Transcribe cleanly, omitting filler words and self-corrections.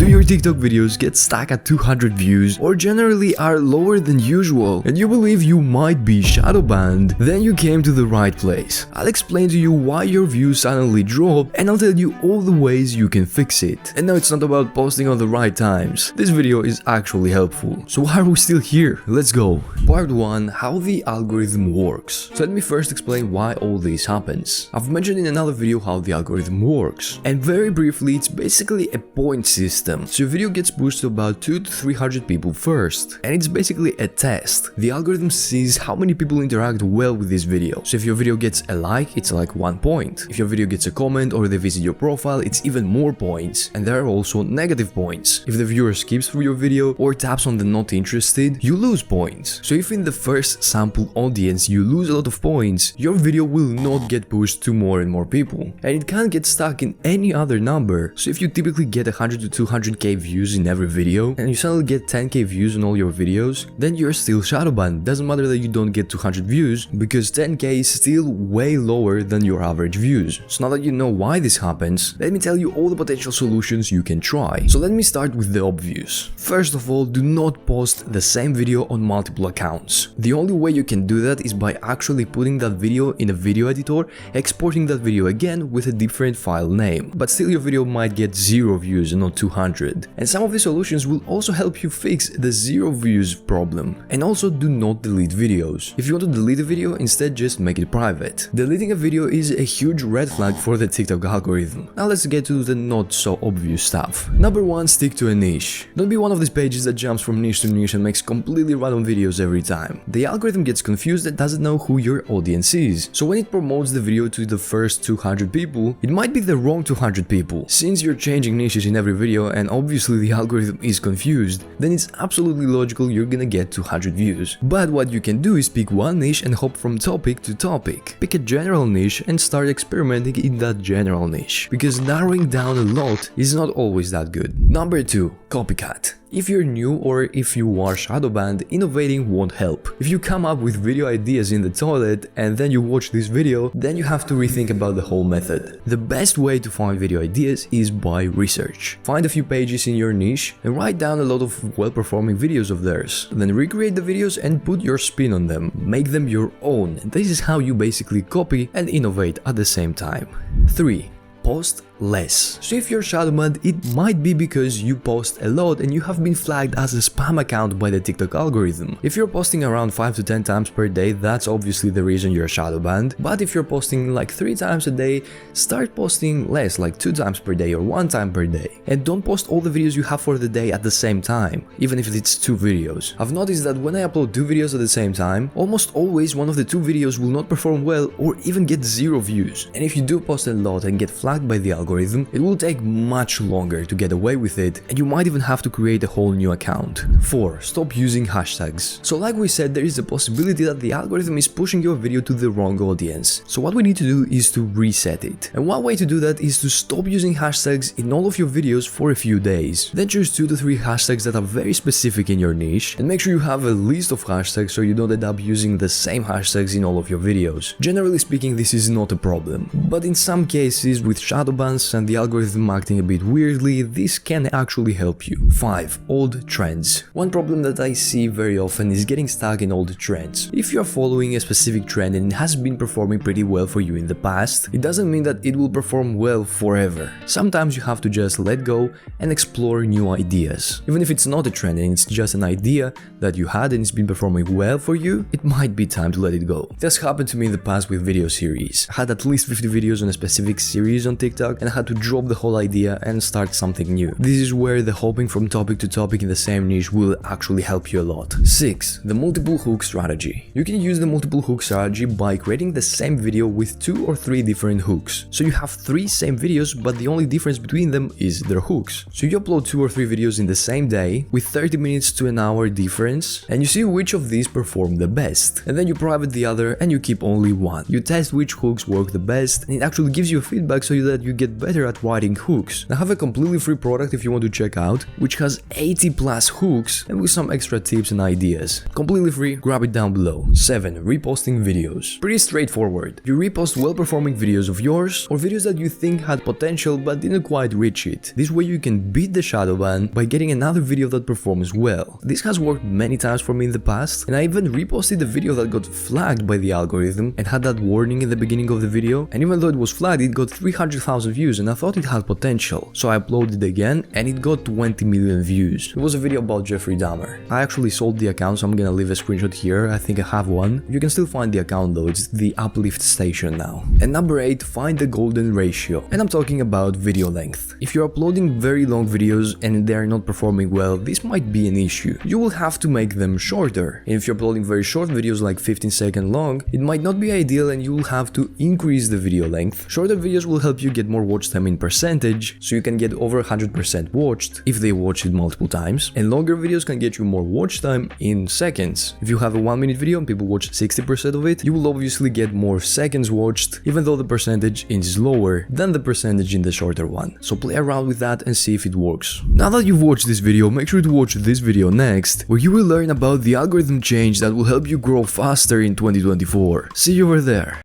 Do your TikTok videos get stuck at 200 views or generally are lower than usual and you believe you might be shadow banned? Then you came to the right place. I'll explain to you why your views suddenly drop and I'll tell you all the ways you can fix it. And no, it's not about posting on the right times. This video is actually helpful. So why are we still here? Let's go. Part 1. How the algorithm works. So let me first explain why all this happens. I've mentioned in another video how the algorithm works. And very briefly, it's basically a point system. So your video gets pushed to about 200 to 300 people first. And it's basically a test. The algorithm sees how many people interact well with this video. So if your video gets a like, it's like 1 point. If your video gets a comment or they visit your profile, it's even more points. And there are also negative points. If the viewer skips through your video or taps on the not interested, you lose points. So if in the first sample audience you lose a lot of points, your video will not get pushed to more and more people. And it can't get stuck in any other number. So if you typically get 100 to 200k views in every video and you suddenly get 10k views on all your videos, then you're still shadow banned. Doesn't matter that you don't get 200 views because 10k is still way lower than your average views. So now that you know why this happens, let me tell you all the potential solutions you can try. So let me start with the obvious. First of all, do not post the same video on multiple accounts. The only way you can do that is by actually putting that video in a video editor, exporting that video again with a different file name. But still your video might get 0 views and not 200. And some of the solutions will also help you fix the 0 views problem. And also do not delete videos. If you want to delete a video, instead just make it private. Deleting a video is a huge red flag for the TikTok algorithm. Now let's get to the not so obvious stuff. Number 1, stick to a niche. Don't be one of these pages that jumps from niche to niche and makes completely random videos every time. The algorithm gets confused and doesn't know who your audience is. So when it promotes the video to the first 200 people, it might be the wrong 200 people. Since you're changing niches in every video and obviously the algorithm is confused, then it's absolutely logical you're gonna get 200 views. But what you can do is pick one niche and hop from topic to topic. Pick a general niche and start experimenting in that general niche, because narrowing down a lot is not always that good. Number 2, copycat. If you're new or if you are shadow banned, innovating won't help. If you come up with video ideas in the toilet and then you watch this video, then you have to rethink about the whole method. The best way to find video ideas is by research. Find a few pages in your niche and write down a lot of well-performing videos of theirs. Then recreate the videos and put your spin on them. Make them your own. This is how you basically copy and innovate at the same time. 3. Post less. So if you're shadow banned, it might be because you post a lot and you have been flagged as a spam account by the TikTok algorithm. If you're posting around 5 to 10 times per day, that's obviously the reason you're shadow banned. But if you're posting like 3 times a day, start posting less, like 2 times per day or 1 time per day. And don't post all the videos you have for the day at the same time, even if it's 2 videos. I've noticed that when I upload 2 videos at the same time, almost always one of the 2 videos will not perform well or even get 0 views. And if you do post a lot and get flagged by the algorithm, it will take much longer to get away with it, and you might even have to create a whole new account. 4. Stop using hashtags. So like we said, there is a possibility that the algorithm is pushing your video to the wrong audience. So what we need to do is to reset it. And one way to do that is to stop using hashtags in all of your videos for a few days. Then choose 2 to 3 hashtags that are very specific in your niche, and make sure you have a list of hashtags so you don't end up using the same hashtags in all of your videos. Generally speaking, this is not a problem, but in some cases with shadow bans and the algorithm acting a bit weirdly, this can actually help you. 5. Old trends. One problem that I see very often is getting stuck in old trends. If you're following a specific trend and it has been performing pretty well for you in the past, it doesn't mean that it will perform well forever. Sometimes you have to just let go and explore new ideas. Even if it's not a trend and it's just an idea that you had and it's been performing well for you, it might be time to let it go. It has happened to me in the past with video series. I had at least 50 videos on a specific series on TikTok and I had to drop the whole idea and start something new. This is where the hopping from topic to topic in the same niche will actually help you a lot. 6. The multiple hook strategy. You can use the multiple hook strategy by creating the same video with 2 or 3 different hooks. So you have 3 same videos, but the only difference between them is their hooks. So you upload 2 or 3 videos in the same day with 30 minutes to an hour difference, and you see which of these perform the best. And then you private the other and you keep only one. You test which hooks work the best, and it actually gives you feedback so that you get get better at writing hooks. I have a completely free product if you want to check out, which has 80 plus hooks and with some extra tips and ideas. Completely free, grab it down below. 7. Reposting videos. Pretty straightforward. You repost well-performing videos of yours or videos that you think had potential but didn't quite reach it. This way you can beat the shadow ban by getting another video that performs well. This has worked many times for me in the past, and I even reposted a video that got flagged by the algorithm and had that warning in the beginning of the video, and even though it was flagged, it got 300,000 views and I thought it had potential. So I uploaded it again and it got 20 million views. It was a video about Jeffrey Dahmer. I actually sold the account, so I'm gonna leave a screenshot here. I think I have one. You can still find the account though, it's the Uplift station now. And number 8, find the golden ratio. And I'm talking about video length. If you're uploading very long videos and they are not performing well, this might be an issue. You will have to make them shorter. And if you're uploading very short videos like 15-second long, it might not be ideal and you will have to increase the video length. Shorter videos will help you get more watch time in percentage, so you can get over 100% watched if they watch it multiple times, and longer videos can get you more watch time in seconds. If you have a 1-minute video and people watch 60% of it, you will obviously get more seconds watched, even though the percentage is lower than the percentage in the shorter one. So play around with that and see if it works. Now that you've watched this video, make sure to watch this video next, where you will learn about the algorithm change that will help you grow faster in 2024. See you over there.